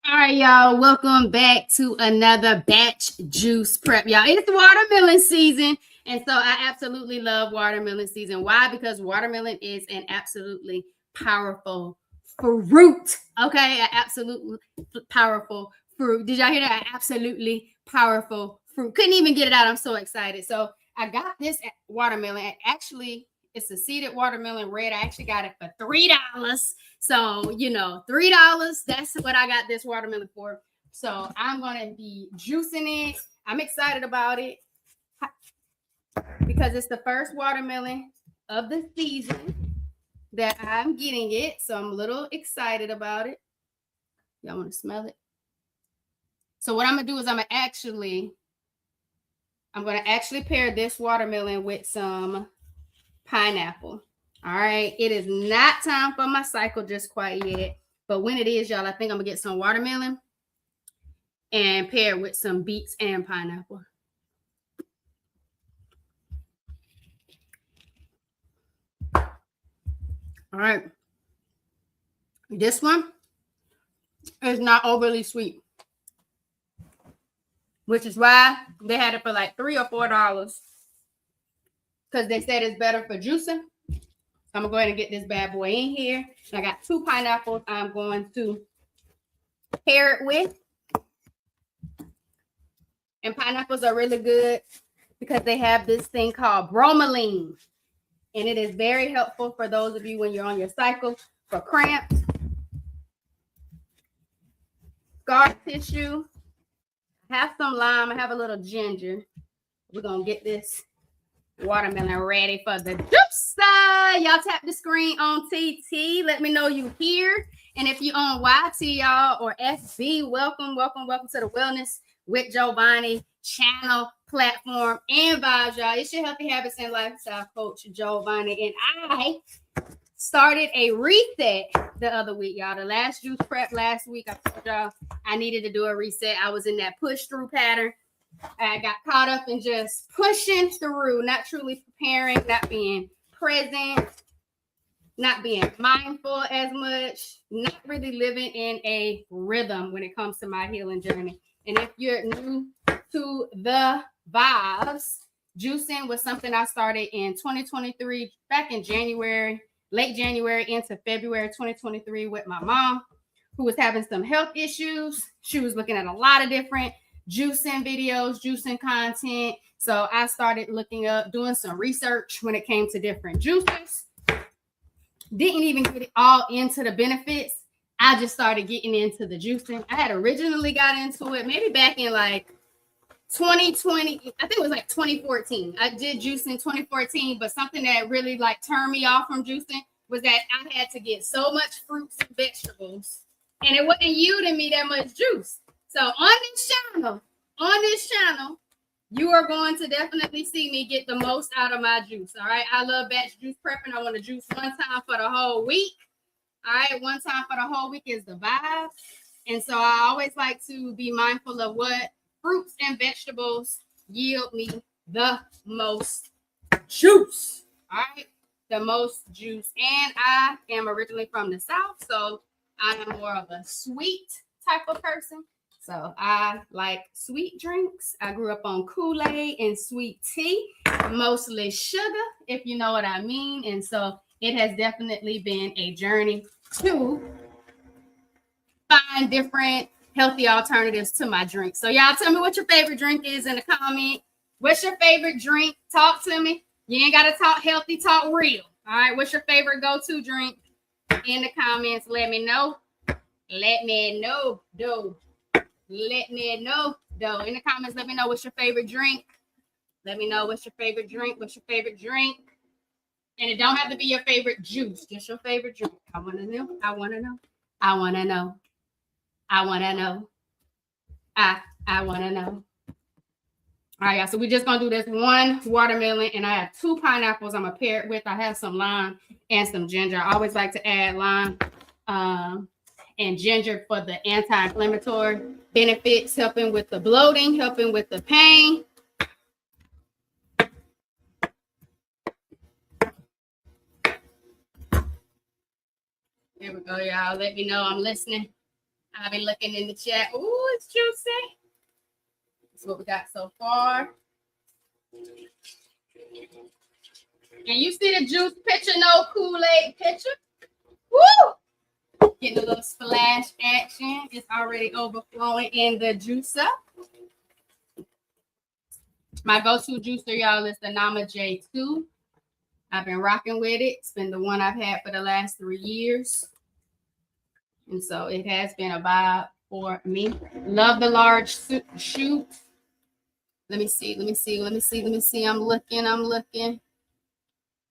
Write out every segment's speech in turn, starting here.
All right, y'all. Welcome back to another batch juice prep, y'all. It's watermelon season, and so I absolutely love watermelon season. Why? Because watermelon is an absolutely powerful fruit. Okay, an absolutely powerful fruit. Did y'all hear that? An absolutely powerful fruit. Couldn't even get it out. I'm so excited. So I got this watermelon. Actually, it's a seeded watermelon red. I actually got it for $3. So, $3, that's what I got this watermelon for. So I'm going to be juicing it. I'm excited about it because it's the first watermelon of the season that I'm getting it. So I'm a little excited about it. Y'all want to smell it? So what I'm going to do is I'm going to actually pair this watermelon with some pineapple. All right, it is not time for my cycle just quite yet, but when it is, y'all, I think I'm gonna get some watermelon and pair it with some beets and pineapple. All right, this one is not overly sweet, which is why they had it for like $3 or $4 because they said it's better for juicing. I'm gonna go ahead and get this bad boy in here. I got 2 pineapples I'm going to pair it with. And pineapples are really good because they have this thing called bromelain. And it is very helpful for those of you when you're on your cycle for cramps, scar tissue. I have some lime. I have a little ginger. We're going to get this watermelon ready for the juice. Y'all tap the screen on TT. Let me know you here. And if you're on YT, y'all, or FB, welcome to the Wellness with Jovonnie channel, platform, and vibes, y'all. It's your Healthy Habits and Lifestyle Coach, Jovonnie. And I started a reset the other week, y'all. The last juice prep last week, I told y'all I needed to do a reset. I was in that push-through pattern. I got caught up in just pushing through, not truly preparing, not being present, not being mindful as much, not really living in a rhythm when it comes to my healing journey. And if you're new to the vibes, juicing was something I started in 2023, back in January, late January into February 2023 with my mom, who was having some health issues. She was looking at a lot of different juicing videos, juicing content. So I started looking up, doing some research when it came to different juices. Didn't even get it all into the benefits. I just started getting into the juicing. I had originally got into it maybe back in like 2020. I think it was like 2014. I did juice in 2014, but something that really like turned me off from juicing was that I had to get so much fruits and vegetables, and it wasn't yielding me that much juice. So on this channel, you are going to definitely see me get the most out of my juice. All right. I love batch juice prepping. I want to juice one time for the whole week. All right. One time for the whole week is the vibe. And so I always like to be mindful of what fruits and vegetables yield me the most juice. All right. The most juice. And I am originally from the South. So I am more of a sweet type of person. So I like sweet drinks. I grew up on Kool-Aid and sweet tea, mostly sugar, if you know what I mean. And so it has definitely been a journey to find different healthy alternatives to my drink. So y'all tell me what your favorite drink is in the comment. What's your favorite drink? Talk to me. You ain't got to talk healthy, talk real. All right. What's your favorite go-to drink? In the comments, let me know. Let me know, though. Let me know, though. In the comments, let me know what's your favorite drink. Let me know what's your favorite drink. What's your favorite drink? And it don't have to be your favorite juice, just your favorite drink. I want to know. I want to know. I want to know. I want to know. I want to know. All right, y'all. So we're just going to do this one watermelon, and I have 2 pineapples I'm going to pair it with. I have some lime and some ginger. I always like to add lime and ginger for the anti-inflammatory benefits, helping with the bloating, helping with the pain. There we go, y'all. Let me know I'm listening. I'll be looking in the chat. Ooh, it's juicy. That's what we got so far. And you see the juice picture, no Kool-Aid picture. Woo! Getting a little splash action. It's already overflowing in the juicer. My go-to juicer, y'all, is the Nama J2. I've been rocking with it. It's been the one I've had for the last 3 years. And so it has been a vibe for me. Love the large shoot. Let me see. I'm looking.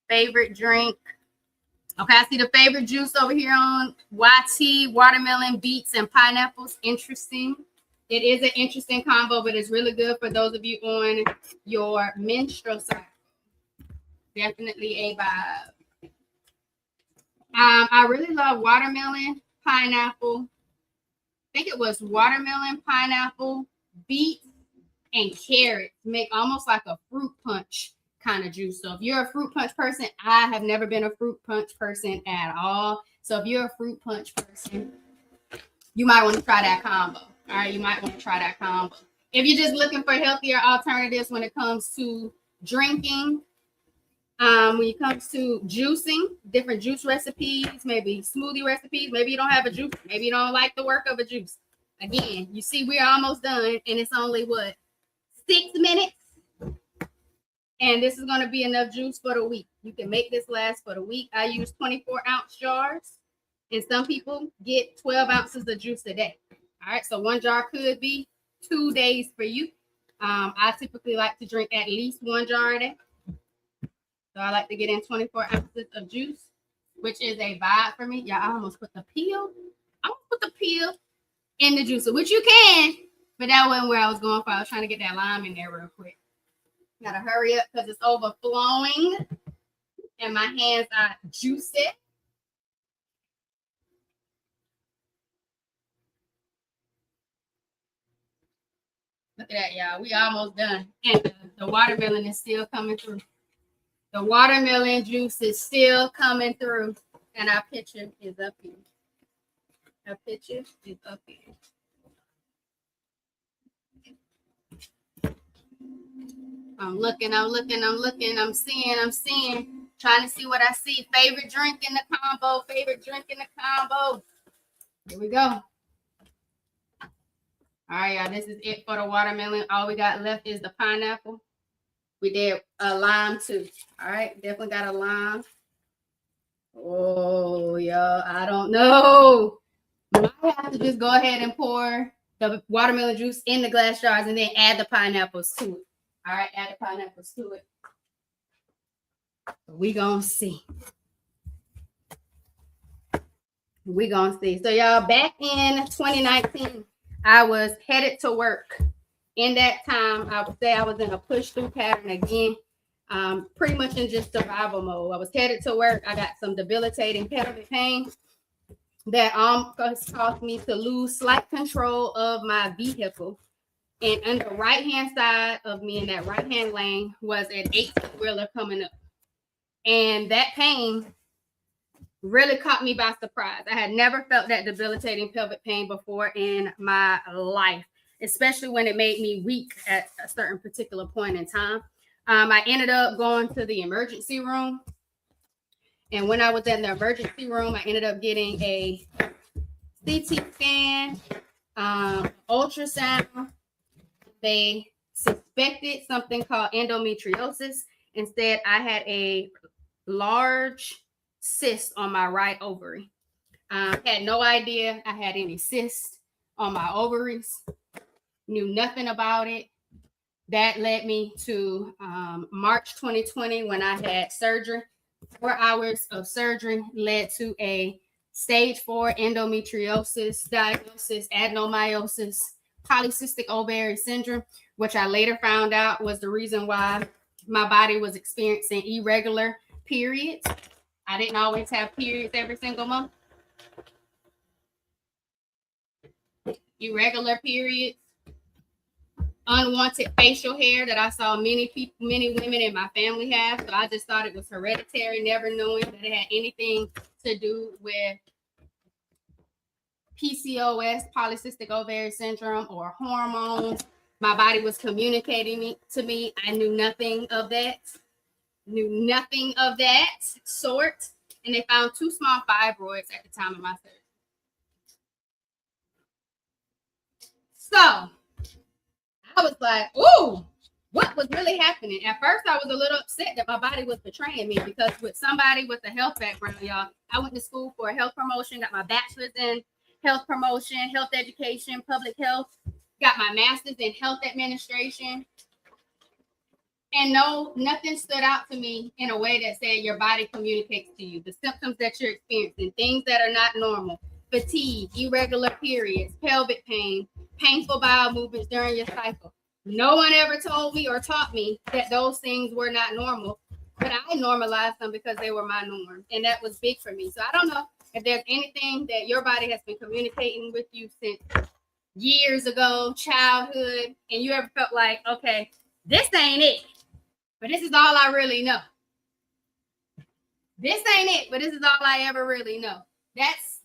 Favorite drink. Okay, I see the favorite juice over here on YT, watermelon, beets, and pineapples. Interesting. It is an interesting combo, but it's really good for those of you on your menstrual cycle. Definitely a vibe. I really love watermelon, pineapple. I think it was watermelon, pineapple, beets, and carrots. Make almost like a fruit punch kind of juice. So if you're a fruit punch person, I have never been a fruit punch person at all. So if you're a fruit punch person, you might want to try that combo. All right, you might want to try that combo. If you're just looking for healthier alternatives when it comes to drinking, when it comes to juicing, different juice recipes, maybe smoothie recipes, maybe you don't have a juice, maybe you don't like the work of a juice. Again, you see we're almost done, and it's only what, 6 minutes? And this is going to be enough juice for the week. You can make this last for the week. I use 24-ounce jars, and some people get 12 ounces of juice a day. All right, so one jar could be 2 days for you. I typically like to drink at least 1 jar a day. So I like to get in 24 ounces of juice, which is a vibe for me. Yeah, I almost put the peel. In the juicer, which you can, but that wasn't where I was going for. I was trying to get that lime in there real quick. Gotta hurry up because it's overflowing and my hands are juicy. Look at that, y'all. We almost done. And the watermelon is still coming through. The watermelon juice is still coming through. And our picture is up here. Our picture is up here. I'm looking, I'm seeing, trying to see what I see. Favorite drink in the combo, Here we go. All right, y'all, this is it for the watermelon. All we got left is the pineapple. We did a lime too. All right, definitely got a lime. Oh, y'all, I don't know. I might have to just go ahead and pour the watermelon juice in the glass jars and then add the pineapples to it. All right, add the pineapples to it. We gonna see. So y'all, back in 2019, I was headed to work. In that time, I would say I was in a push-through pattern again, pretty much in just survival mode. I was headed to work. I got some debilitating pelvic pain that caused me to lose slight control of my vehicle. And on the right-hand side of me in that right-hand lane was an 18-wheeler coming up. And that pain really caught me by surprise. I had never felt that debilitating pelvic pain before in my life, especially when it made me weak at a certain particular point in time. I ended up going to the emergency room. And when I was in the emergency room, I ended up getting a CT scan, ultrasound. They suspected something called endometriosis. Instead, I had a large cyst on my right ovary. Had no idea I had any cysts on my ovaries. Knew nothing about it. That led me to March 2020 when I had surgery. 4 hours of surgery led to a stage 4 endometriosis diagnosis, adenomyosis, polycystic ovary syndrome, which I later found out was the reason why my body was experiencing irregular periods. I didn't always have periods every single month. Irregular periods, unwanted facial hair that I saw many women in my family have. So I just thought it was hereditary, never knowing that it had anything to do with PCOS, polycystic ovary syndrome, or hormones. My body was communicating to me. I knew nothing of that. Sort. And they found 2 small fibroids at the time of my surgery. So I was like, ooh, what was really happening? At first, I was a little upset that my body was betraying me, because with somebody with a health background, y'all, I went to school for health promotion, got my bachelor's in health promotion, health education, public health, got my master's in health administration. And no, nothing stood out to me in a way that said your body communicates to you. The symptoms that you're experiencing, things that are not normal, fatigue, irregular periods, pelvic pain, painful bowel movements during your cycle. No one ever told me or taught me that those things were not normal, but I normalized them because they were my norm. And that was big for me. So I don't know if there's anything that your body has been communicating with you since years ago, childhood, and you ever felt like, okay, this ain't it, but this is all I really know. This ain't it, but this is all I ever really know. That's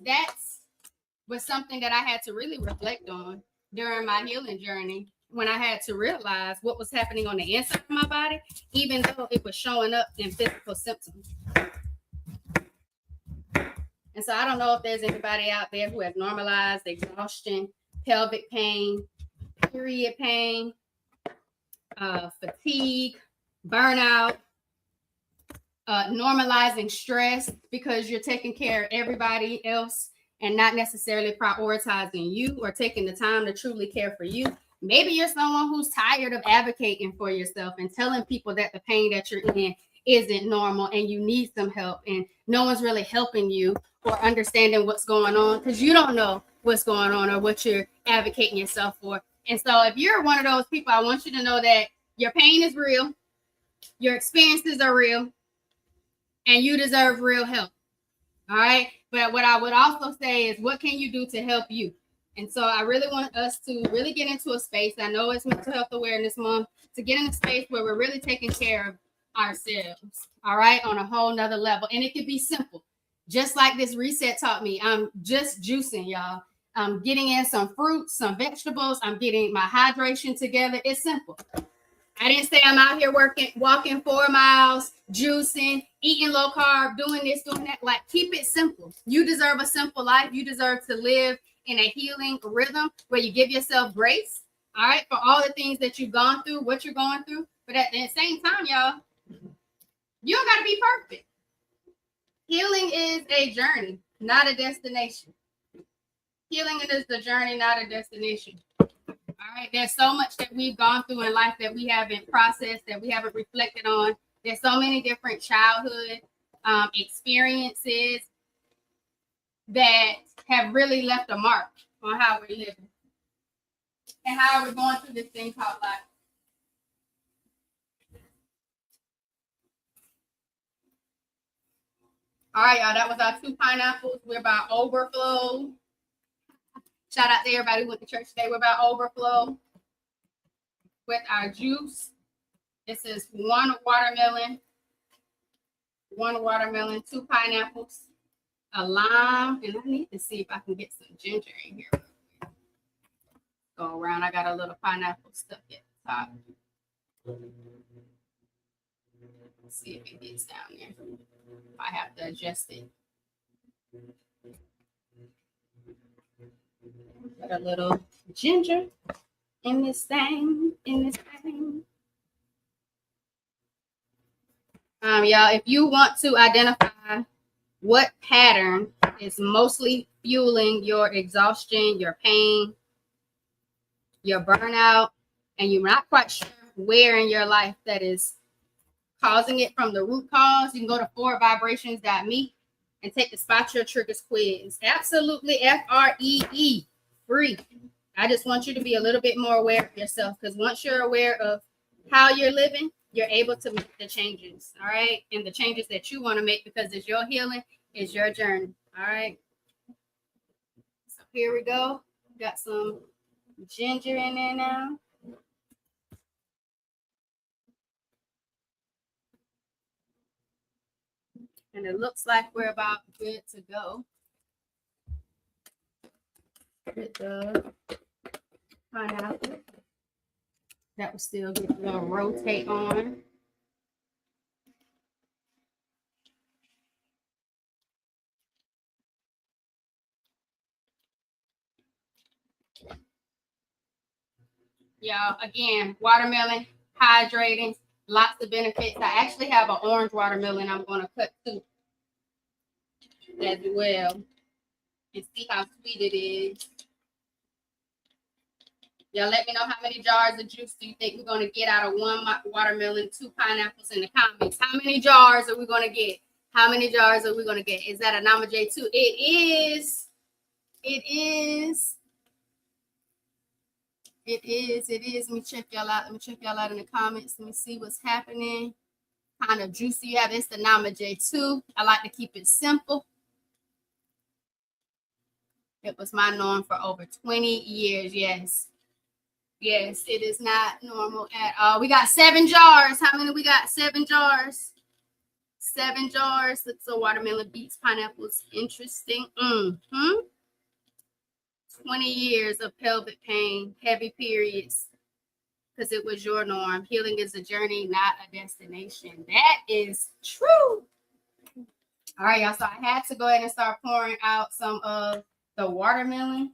was something that I had to really reflect on during my healing journey, when I had to realize what was happening on the inside of my body, even though it was showing up in physical symptoms. And so I don't know if there's anybody out there who has normalized exhaustion, pelvic pain, period pain, fatigue, burnout, normalizing stress because you're taking care of everybody else and not necessarily prioritizing you or taking the time to truly care for you. Maybe you're someone who's tired of advocating for yourself and telling people that the pain that you're in isn't normal and you need some help, and no one's really helping you or understanding what's going on because you don't know what's going on or what you're advocating yourself for. And so if you're one of those people, I want you to know that your pain is real, your experiences are real, and you deserve real help. All right. But what I would also say is, what can you do to help you? And so I really want us to really get into a space. I know it's Mental Health Awareness Month, to get in a space where we're really taking care of ourselves. All right. On a whole nother level. And it could be simple. Just like this reset taught me. I'm just juicing, y'all. I'm getting in some fruits, some vegetables. I'm getting my hydration together. It's simple. I didn't say I'm out here walking 4 miles, juicing, eating low carb, doing this, doing that. Like, keep it simple. You deserve a simple life. You deserve to live in a healing rhythm where you give yourself grace, all right, for all the things that you've gone through, what you're going through. But at the same time, y'all, you don't got to be perfect. Healing is a journey, not a destination. Healing is the journey, not a destination. All right, there's so much that we've gone through in life that we haven't processed, that we haven't reflected on. There's so many different childhood experiences that have really left a mark on how we're living and how we're going through this thing called life. All right, y'all, that was our 2 pineapples. We're about overflow. Shout out to everybody who went to church today. We're about overflow with our juice. This is 1 watermelon, 2 pineapples, a lime, and I need to see if I can get some ginger in here. Go around. I got a little pineapple stuck at the top. Let's see if it gets down there. I have to adjust it. Got a little ginger in this thing. Y'all, if you want to identify what pattern is mostly fueling your exhaustion, your pain, your burnout, and you're not quite sure where in your life that is causing it from the root cause, you can go to forwardvibrations.me and take the Spot Your Triggers quiz. Absolutely free. Free. I just want you to be a little bit more aware of yourself, because once you're aware of how you're living, you're able to make the changes, all right? And the changes that you want to make, because it's your healing, it's your journey, all right? So here we go. Got some ginger in there now. And it looks like we're about good to go. added the pineapple. That will still get a little rotate on. Y'all, again, watermelon, hydrating, lots of benefits. I actually have an orange watermelon I'm going to cut too as well and see how sweet it is. Y'all let me know how many jars of juice do you think we're going to get out of one watermelon, 2 pineapples in the comments. How many jars are we going to get? How many jars are we going to get? Is that a number J2? It is. It is. Let me check y'all out. Let me check y'all out in the comments. Let me see what's happening. Kind of juicy you have. It's the Nama J2. I like to keep it simple. It was my norm for over 20 years. Yes. Yes, it is not normal at all. We got 7 jars. How many we got? 7 jars. 7 jars. So watermelon, beets, pineapples. Interesting. 20 years of pelvic pain, heavy periods, because it was your norm. Healing is a journey, not a destination. That is true. All right, y'all. So I had to go ahead and start pouring out some of the watermelon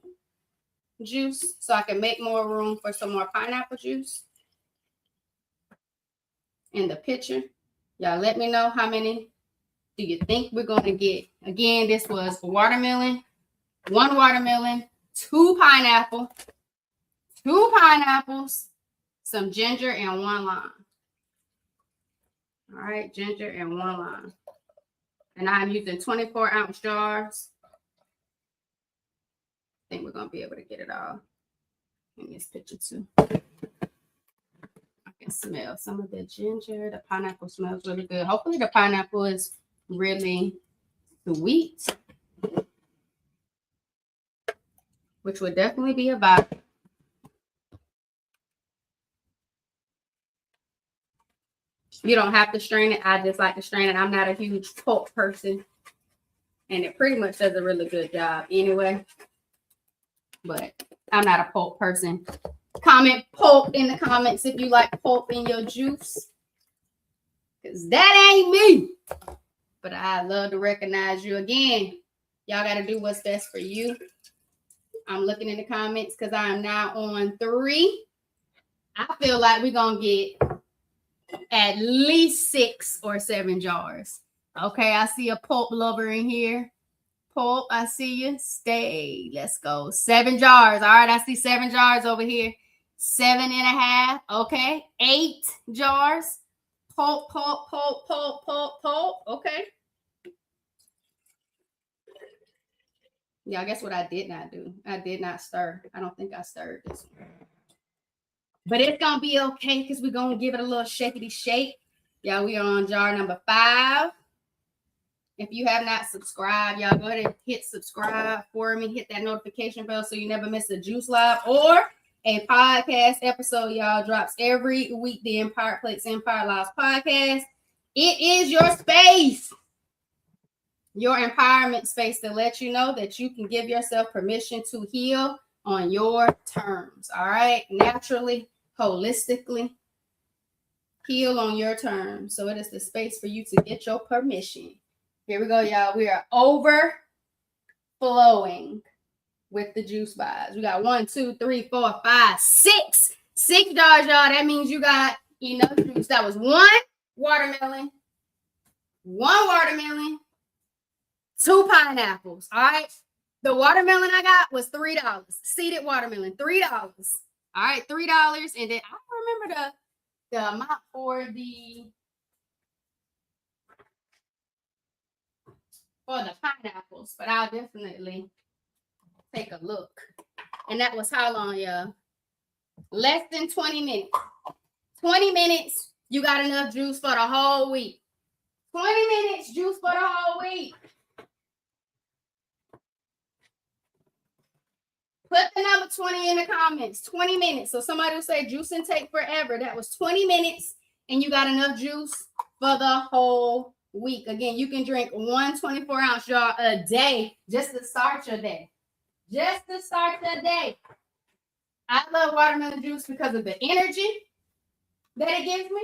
juice so I can make more room for some more pineapple juice in the pitcher. Y'all let me know how many do you think we're going to get. Again, this was watermelon, 1 watermelon, 2 pineapple, 2 pineapples, some ginger, and 1 lime. All right, ginger and 1 lime. And I'm using 24-ounce jars. I think we're going to be able to get it all in this picture too. I can smell some of the ginger. The pineapple smells really good. Hopefully the pineapple is really sweet, which would definitely be a vibe. You don't have to strain it. I just like to strain it. I'm not a huge pulp person, and it pretty much does a really good job anyway. But I'm not a pulp person. Comment pulp in the comments if you like pulp in your juice, because that ain't me. But I love to recognize you. Again, y'all got to do what's best for you. I'm looking in the comments because I am now on 3. I feel like we're going to get at least 6 or 7 jars. Okay, I see a pulp lover in here. Pulp, I see you. Stay. Let's go. 7 jars. All right, I see 7 jars over here. 7.5. Okay, 8 jars. Pulp, pulp, pulp, pulp, pulp, pulp. Okay. Yeah, guess what I did not do? I did not stir. I don't think I stirred this one. But it's going to be okay because we're going to give it a little shakety shake. Yeah, we are on jar number 5. If you have not subscribed, y'all go ahead and hit subscribe for me. Hit that notification bell so you never miss a Juice Live or a podcast episode. Y'all drops every week. The Empire Plates Empire Lives podcast. It is your space, your empowerment space to let you know that you can give yourself permission to heal on your terms. All right, naturally, holistically, heal on your terms. So it is the space for you to get your permission. Here we go, y'all. We are overflowing with the juice vibes. We got 1, 2, 3, 4, 5, 6. 6 jars, y'all. That means you got enough juice. That was 1 watermelon, 2 pineapples. All right. The watermelon I got was $3. Seeded watermelon, $3. All right, $3. And then I don't remember the amount for the pineapples, but I'll definitely take a look. And that was how long, y'all? Less than 20 minutes. 20 minutes, you got enough juice for the whole week. 20 minutes, juice for the whole week. Put the number 20 in the comments. 20 minutes. So somebody will say juice intake forever. That was 20 minutes, and you got enough juice for the whole week. Again, you can drink 1 24-ounce jar a day just to start your day. just to start the day. I love watermelon juice because of the energy that it gives me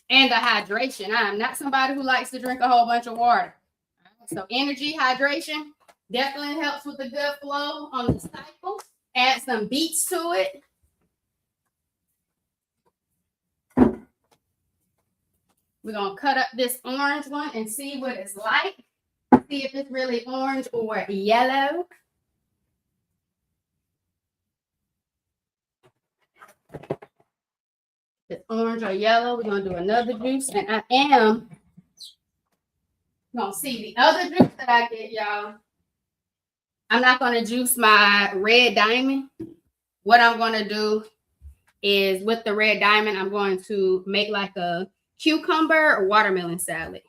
and the hydration. I am not somebody who likes to drink a whole bunch of water. So energy, hydration definitely helps with the good flow on the cycle. Add some beets to it. We're going to cut up this orange one and see what it's like. See if it's really orange or yellow. If it's orange or yellow, we're going to do another juice. And I am going to see the other juice that I get, y'all. I'm not going to juice my red diamond. What I'm going to do is with the red diamond, I'm going to make like a cucumber or watermelon salad.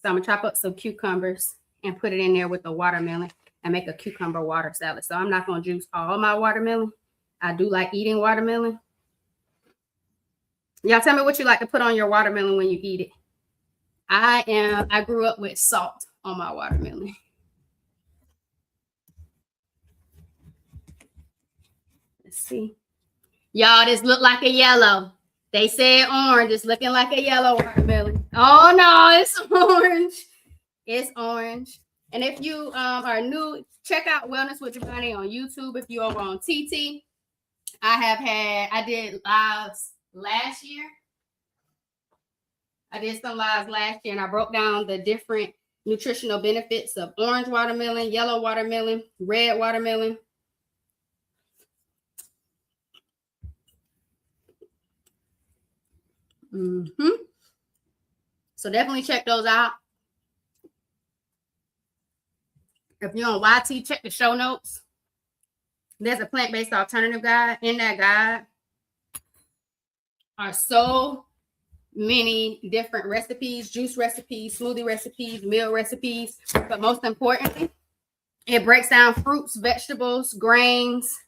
So I'm going to chop up some cucumbers and put it in there with the watermelon and make a cucumber water salad. So I'm not going to juice all my watermelon. I do like eating watermelon. Y'all tell me what you like to put on your watermelon when you eat it. I grew up with salt on my watermelon. Let's see. Y'all, this look like a yellow. They said orange. It's looking like a yellow watermelon. Oh, no, it's orange. It's orange. And if you are new, check out Wellness with Jovonnie on YouTube. If you're over on TT, I did lives last year. I did some lives last year, and I broke down the different nutritional benefits of orange watermelon, yellow watermelon, red watermelon. So definitely check those out. If you're on YT, check the show notes. There's a plant-based alternative guide. In that guide are so many different recipes, juice recipes, smoothie recipes, meal recipes. But most importantly, it breaks down fruits, vegetables, grains,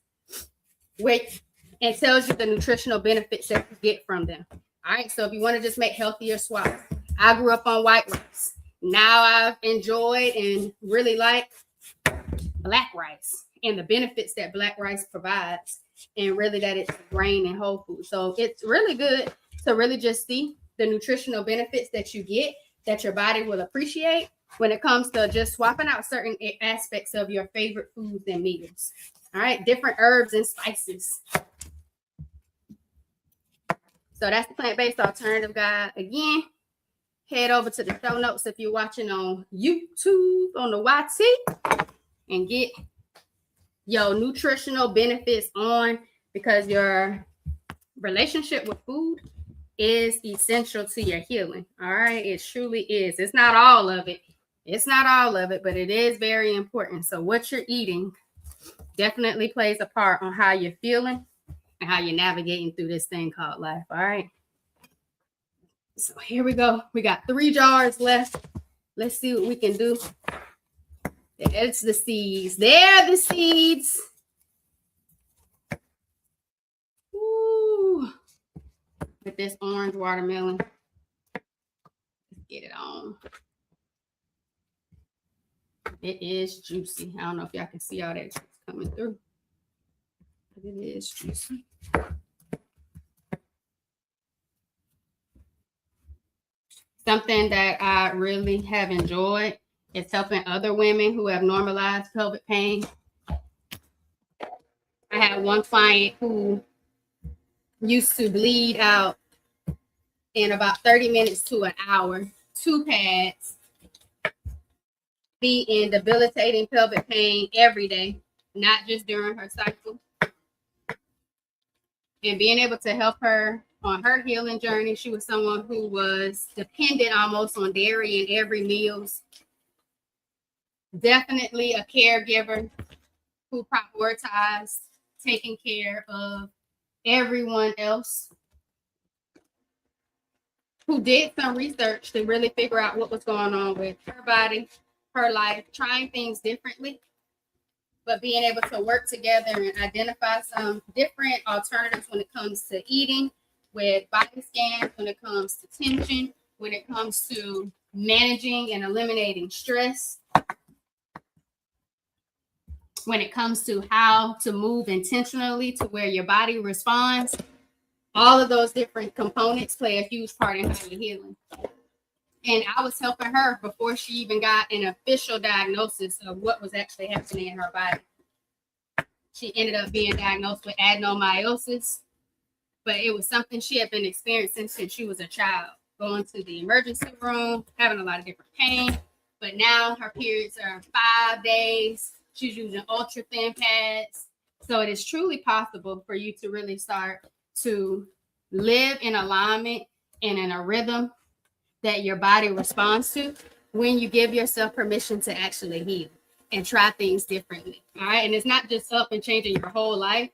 and tells you the nutritional benefits that you get from them. All right, so if you want to just make healthier swaps, I grew up on white rice. Now I've enjoyed and really like black rice and the benefits that black rice provides, and really that it's grain and whole food. So it's really good to really just see the nutritional benefits that you get, that your body will appreciate when it comes to just swapping out certain aspects of your favorite foods and meals. All right, different herbs and spices. So that's the plant-based alternative guide. Again, head over to the show notes if you're watching on YouTube, on the YT, and get your nutritional benefits on, because your relationship with food is essential to your healing. All right, it truly is. It's not all of it. It's not all of it, but it is very important. So what you're eating definitely plays a part on how you're feeling and how you're navigating through this thing called life. All right. So here we go. We got 3 jars left. Let's see what we can do. It's the seeds. They're the seeds. Ooh. With this orange watermelon. Let's get it on. It is juicy. I don't know if y'all can see all that juice coming through. But it is juicy. Something that I really have enjoyed is helping other women who have normalized pelvic pain. I had one client who used to bleed out in about 30 minutes to an hour, 2 pads, be in debilitating pelvic pain every day, not just during her cycle. And being able to help her on her healing journey. She was someone who was dependent almost on dairy in every meals. Definitely a caregiver who prioritized taking care of everyone else, who did some research to really figure out what was going on with her body, her life, trying things differently, but being able to work together and identify some different alternatives when it comes to eating, with body scans, when it comes to tension, when it comes to managing and eliminating stress. when it comes to how to move intentionally to where your body responds. All of those different components play a huge part in how you're healing. And I was helping her before she even got an official diagnosis of what was actually happening in her body. She ended up being diagnosed with adenomyosis, but it was something she had been experiencing since she was a child, going to the emergency room, having a lot of different pain. But now her periods are 5 days. She's using ultra thin pads. So it is truly possible for you to really start to live in alignment and in a rhythm that your body responds to when you give yourself permission to actually heal and try things differently. All right. And it's not just up and changing your whole life,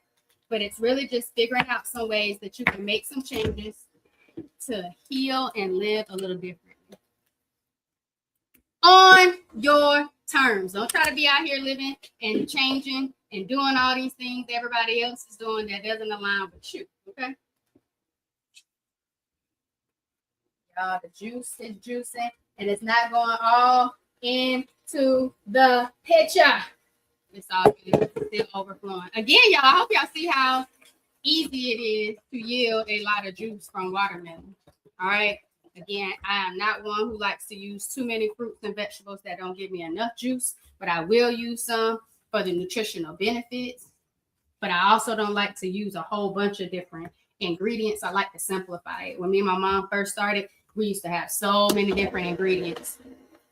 but it's really just figuring out some ways that you can make some changes to heal and live a little differently on your terms. Don't try to be out here living and changing and doing all these things everybody else is doing that doesn't align with you. Okay. The juice is juicing, and it's not going all into the pitcher. It's all good. It's still overflowing. Again, y'all, I hope y'all see how easy it is to yield a lot of juice from watermelon. All right. Again, I am not one who likes to use too many fruits and vegetables that don't give me enough juice, but I will use some for the nutritional benefits. But I also don't like to use a whole bunch of different ingredients. I like to simplify it. When me and my mom first started, we used to have so many different ingredients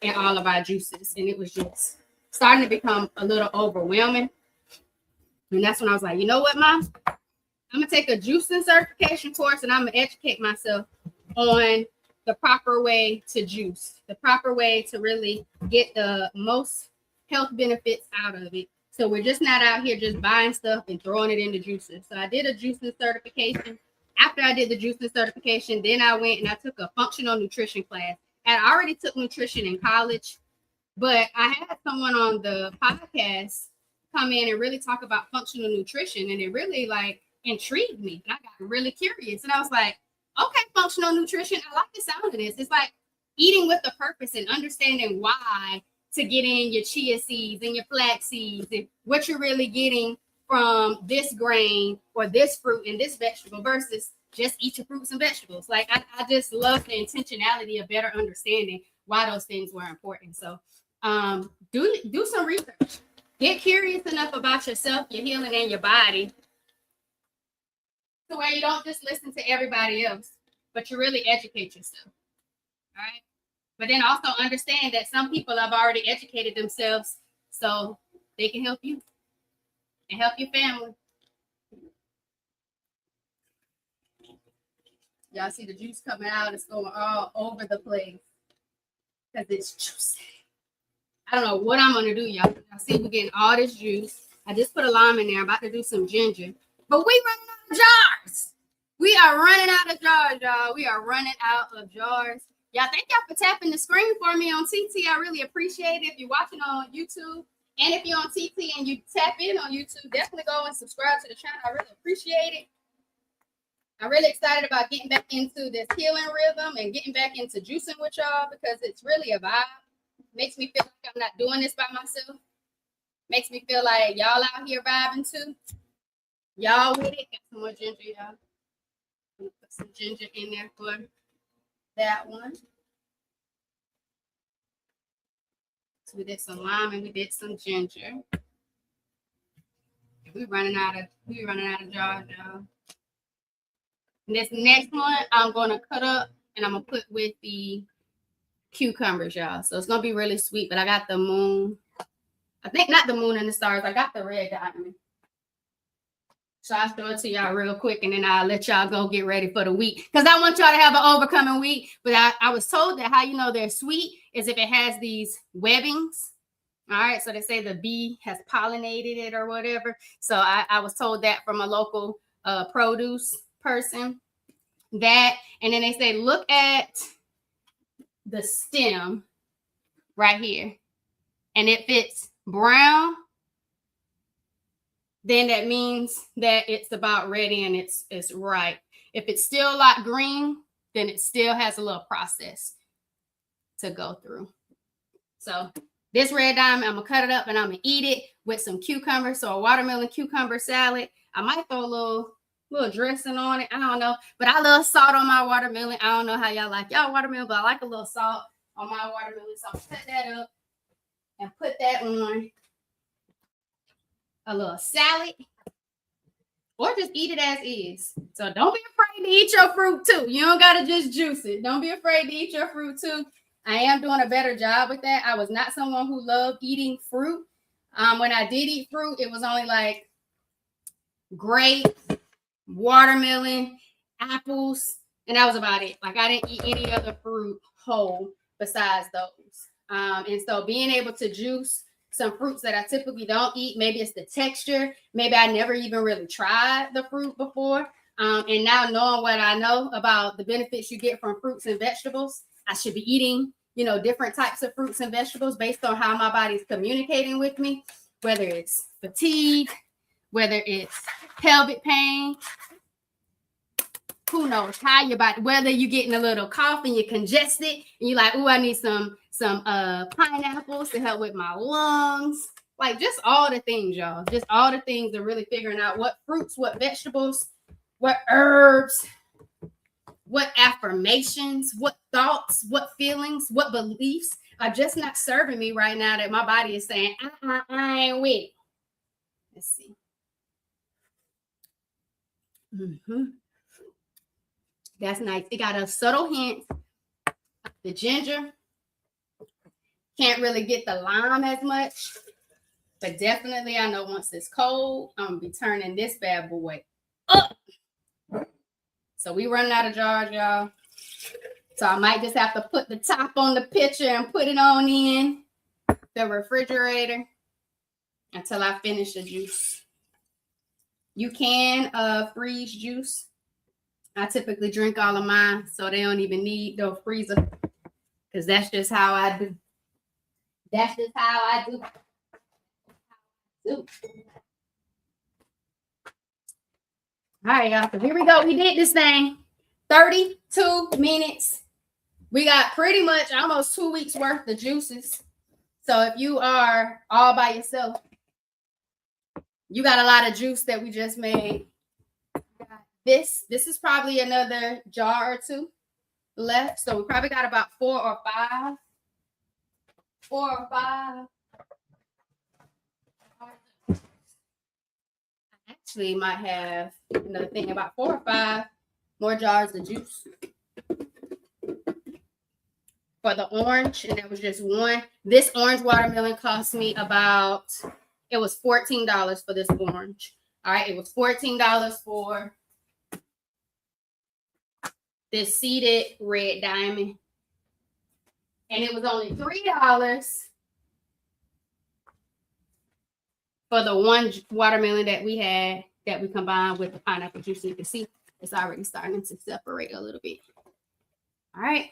in all of our juices, and it was just starting to become a little overwhelming. And that's when I was like, you know what, Mom? I'm going to take a juicing certification course, and I'm going to educate myself on the proper way to juice, the proper way to really get the most health benefits out of it. So we're just not out here just buying stuff and throwing it into juices. So I did a juicing certification. After I did the juicing certification, then I went and I took a functional nutrition class. And I already took nutrition in college, but I had someone on the podcast come in and really talk about functional nutrition, and it really like intrigued me. And I got really curious, and I was like, okay, functional nutrition, I like the sound of this. It's like eating with a purpose and understanding why to get in your chia seeds and your flax seeds and what you're really getting from this grain or this fruit and this vegetable versus just eat your fruits and vegetables. Like I just love the intentionality of better understanding why those things were important. So do some research. Get curious enough about yourself, your healing, and your body to where you don't just listen to everybody else, but you really educate yourself. All right. But then also understand that some people have already educated themselves so they can help you and help your family. Y'all see the juice coming out. It's going all over the place because it's juicy. I don't know what I'm going to do, y'all. I see we're getting all this juice. I just put a lime in there. I'm about to do some ginger. But we running out of jars. We are running out of jars, y'all. We are running out of jars. Y'all, thank y'all for tapping the screen for me on TT. I really appreciate it. If you're watching on YouTube and if you're on TT and you tap in on YouTube, definitely go and subscribe to the channel. I really appreciate it. I'm really excited about getting back into this healing rhythm and getting back into juicing with y'all because it's really a vibe. Makes me feel like I'm not doing this by myself. Makes me feel like y'all out here vibing too. Y'all with it. Got some more ginger, y'all. I'm gonna put some ginger in there for that one. So we did some lime and we did some ginger. We're running out of jars, y'all. And this next one I'm gonna cut up and I'm gonna put with the cucumbers, y'all. So it's gonna be really sweet, but I got the moon. I think not the moon and the stars. I got the red diamond. So I'll show it to y'all real quick and then I'll let y'all go get ready for the week. Because I want y'all to have an overcoming week. But I was told that how you know they're sweet is if it has these webbings. All right. So they say the bee has pollinated it or whatever. So I was told that from a local produce person. That, and then they say, look at the stem right here. And if it's brown, then that means that it's about ready and it's ripe. If it's still like green, then it still has a little process to go through. So This red diamond, I'm going to cut it up and I'm going to eat it with some cucumber. So a watermelon cucumber salad. I might throw a little dressing on it. I don't know. But I love salt on my watermelon. I don't know how y'all like y'all watermelon, but I like a little salt on my watermelon. So I'm going to cut that up and put that on a little salad. Or just eat it as is. So don't be afraid to eat your fruit too. You don't got to just juice it. Don't be afraid to eat your fruit too. I am doing a better job with that. I was not someone who loved eating fruit. When I did eat fruit, it was only like grapes, watermelon, apples, and that was about it. Like I didn't eat any other fruit whole besides those. And so being able to juice some fruits that I typically don't eat, maybe it's the texture, maybe I never even really tried the fruit before. And now knowing what I know about the benefits you get from fruits and vegetables, I should be eating, different types of fruits and vegetables based on how my body's communicating with me, whether it's fatigue, whether it's pelvic pain, who knows how your body, whether you're getting a little cough and you're congested and you're like, oh, I need some pineapples to help with my lungs. Like just all the things, y'all. Just all the things of really figuring out what fruits, what vegetables, what herbs, what affirmations, what thoughts, what feelings, what beliefs are just not serving me right now that my body is saying, I ain't with it. Let's see. That's nice. It got a subtle hint. The ginger. Can't really get the lime as much. But definitely, I know once it's cold, I'm going to be turning this bad boy up. So we running out of jars, y'all. So I might just have to put the top on the pitcher and put it on in the refrigerator until I finish the juice. You can freeze juice. I typically drink all of mine, so they don't even need no freezer because that's just how I do. That's just how I do. All right, y'all. So here we go. We did this thing. 32 minutes. We got pretty much almost 2 weeks worth of juices. So if you are all by yourself, you got a lot of juice that we just made. This is probably another jar or two left. So we probably got about 4 or 5. 4 or 5. I actually might have another thing, about 4 or 5 more jars of juice. For the orange, and that was just one. This orange watermelon cost me it was $14 for this orange. All right, it was $14 for this seeded red diamond. And it was only $3 for the one watermelon that we had that we combined with the pineapple juice. So you can see it's already starting to separate a little bit. All right.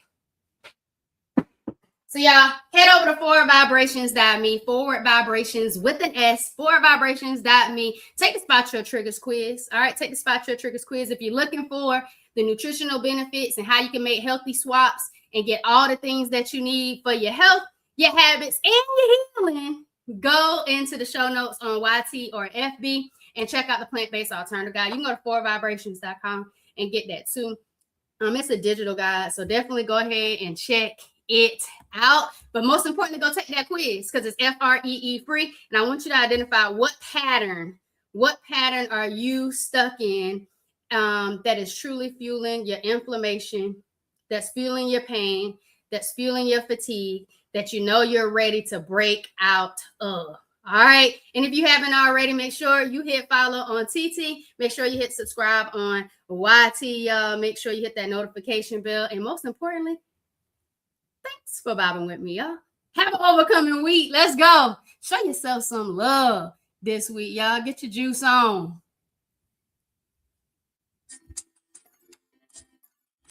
So y'all head over to forwardvibrations.me, forward vibrations with an S, forwardvibrations.me. Take the Spot Your Triggers quiz. All right, take the Spot Your Triggers quiz. If you're looking for the nutritional benefits and how you can make healthy swaps and get all the things that you need for your health, your habits, and your healing, go into the show notes on YT or FB and check out the plant-based alternative guide. You can go to forwardvibrations.com and get that too. It's a digital guide, so definitely go ahead and check it out. But most importantly, go take that quiz because it's FREE free. And I want you to identify what pattern are you stuck in that is truly fueling your inflammation, that's fueling your pain, that's fueling your fatigue, that you know you're ready to break out of. All right. And if you haven't already, make sure you hit follow on TT. Make sure you hit subscribe on YT. Make sure you hit that notification bell. And most importantly, thanks for vibing with me, y'all. Have an overcoming week. Let's go. Show yourself some love this week, y'all. Get your juice on.